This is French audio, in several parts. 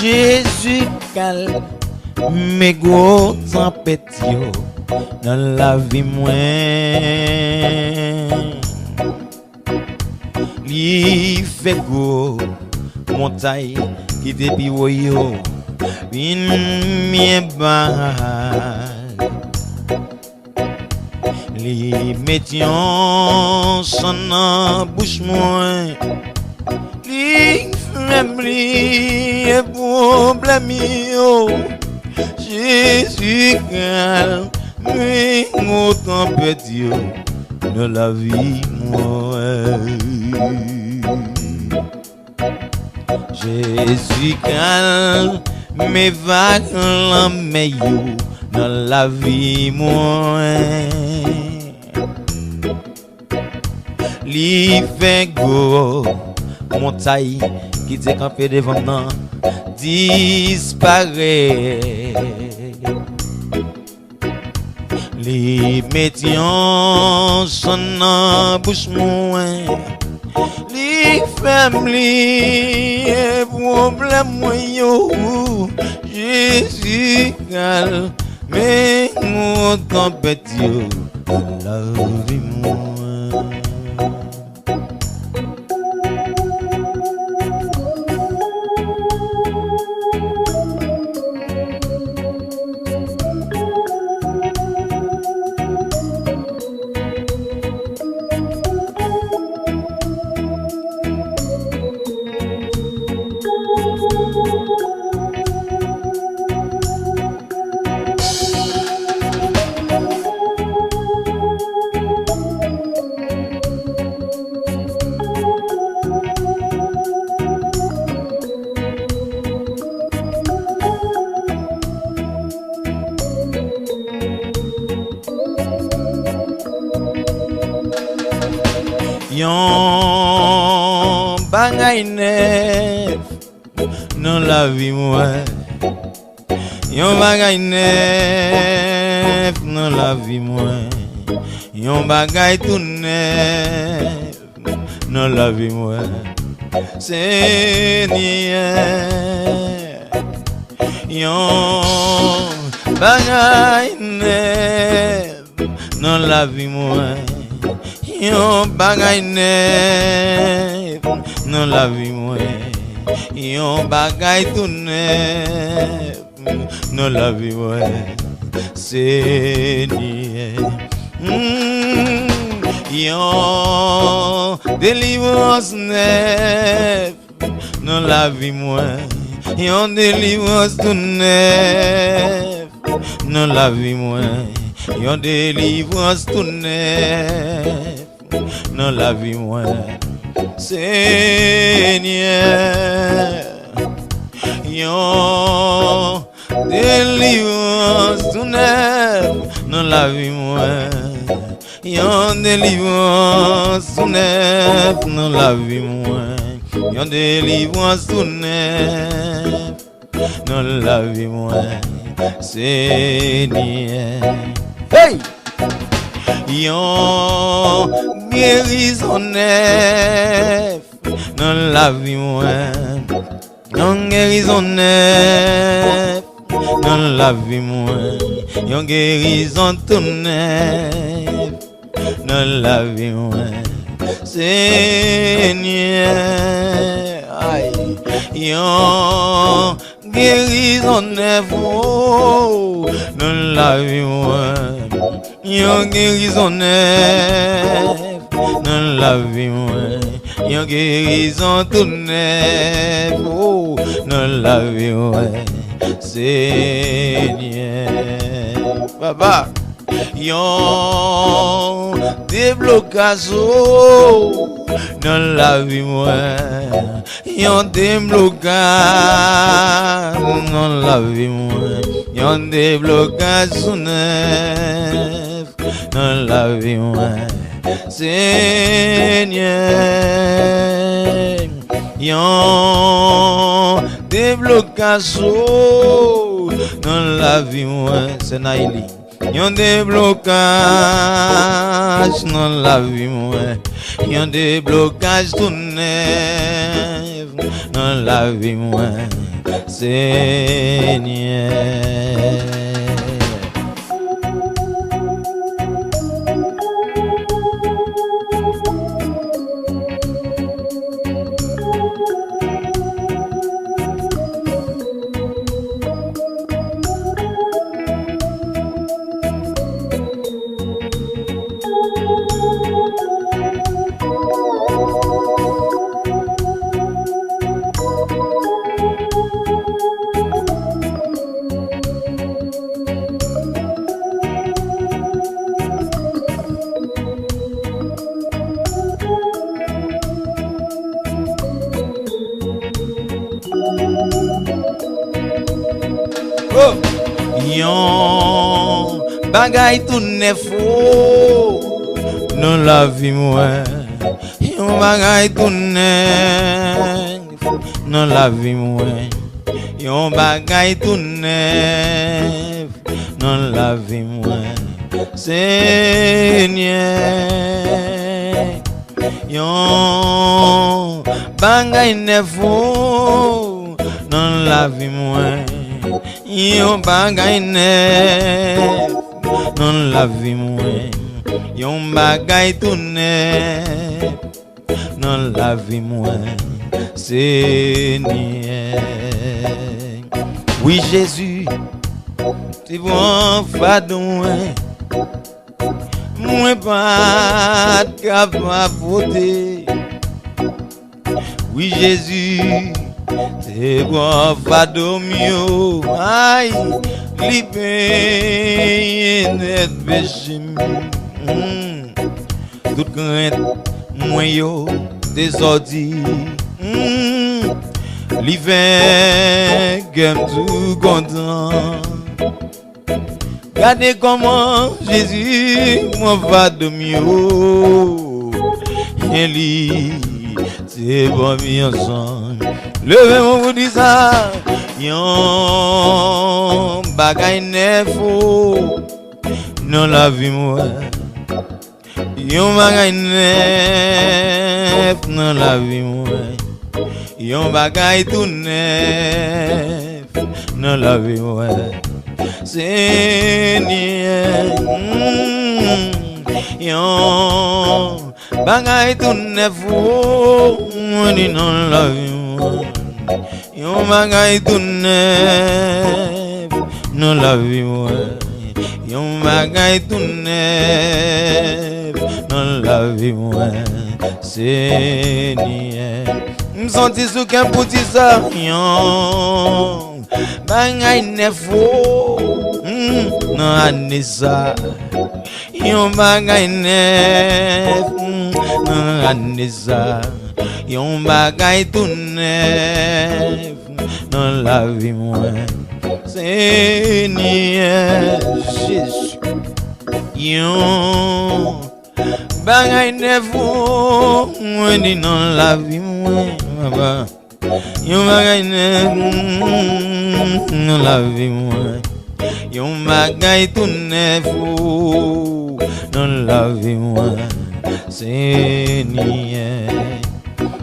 Jésus calme mes gros tempêtes yo dans la vie moins. Li fait gros montagne qui depuis yo vin mien bas. Li mettions son en bouche moins. Li même li problème yo. Jésus calme mais mon tempête yo dans la vie moi. Jésus calme mes vagues la meilleur dans la vie moi. Li fait go montagne qui t'est campé devant moi disparaît. Li mettions son en bouche moins. Li famille problème yo. Jésus calme mais mon tempête yo la vie moi. Yon bagay neuf dans la vie moi. Yon bagay neuf dans la vie moi. Yon bagay tout neuf dans la vie moi. Seigneur, yon bagay neuf dans la vie moi. Yon bagay neuf dans la vie moi. Yon bagay tout neuf dans la vie moi. Seigneur, yon délivrance neuf dans la vie moi. Yon délivrance tout neuf dans la vie moi. Yon délivrance tout neuf dans la vie moi. Seigneur, yon délivrance tout neuf dans la vie moi. Yon délivrance tout neuf dans la vie moi. Yon délivrance tout neuf dans la vie moi. Seigneur, hey! Yon guérison neuf dans la vie moi. Yon guérison neuf dans la vie moi. Yon guérison tout neuf dans la vie moi. Seigneur, aïe, yon guérison neuf dans la vie moi. Yon guérison neuf dans la vie moi. Yon guérison tout neuf dans la vie moi. Seigneur, Papa, yon déblocage dans la vie moi. Yon déblocage dans la vie moi. Yon déblocage neuf dans la vie moi. Seigneur, yon déblocage dans la vie moi. C'est Naïli. Yon déblocage dans la vie moi. Yon déblocage tout neuf dans la vie moi Seigneur. Yon bagay tout ne faux dans la vie moi. Yon bagay tout ne dans la vie moi. Yon bagay tout ne dans la vie moi. Seigneur, yon bagay ne faux dans la vie moi. Yon bagay neuf dans la vie moi. Yon bagay tout neuf dans la vie moi. Seigneur, oui Jésus, tu bon fadon moi pas capable voter. Oui Jésus, c'est bon fado mio, aïe, libé net péché. Tout crainte, moi yo, désordi. L'hiver, gamme tout content. Regardez comment Jésus, mon fado mio, et c'est bon mi ensemble. Levez-moi vous dis ça. Yon bagay neuf dans la vie moi. Yon bagay neuf dans la vie moi. Yon bagay tout neuf dans la vie moi. Seigneur, yon bagay tout neuf dans la vie moi. Yon bagay tout neuf dans la vie moi. Yon bagay tout neuf dans la vie moi. Seigneur, m'senti sous qu'un petit ça. Yon bagay neuf dans l'année ça. Yon bagay neuf dans l'année ça. Yon bagay tout neuf dans la vie moi. Seigneur Jésus, yon bagay neuf dans la vie moi. Yon bagay neuf dans la vie moi. Yon bagay tout neuf dans la vie moi. Seigneur,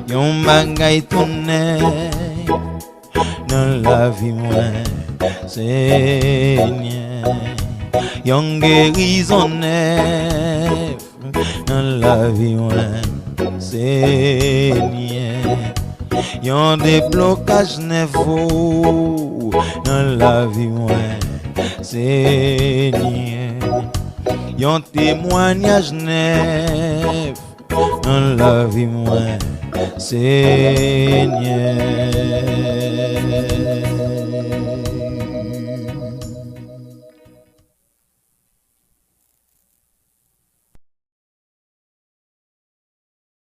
yon bagay tout neuf dans la vie moi. Seigneur, yon guérison neuf dans la vie moi. Seigneur, yon déblocage neuf dans la vie moi. Seigneur, yon témoignage neuf dans la vie moi. Seigneur.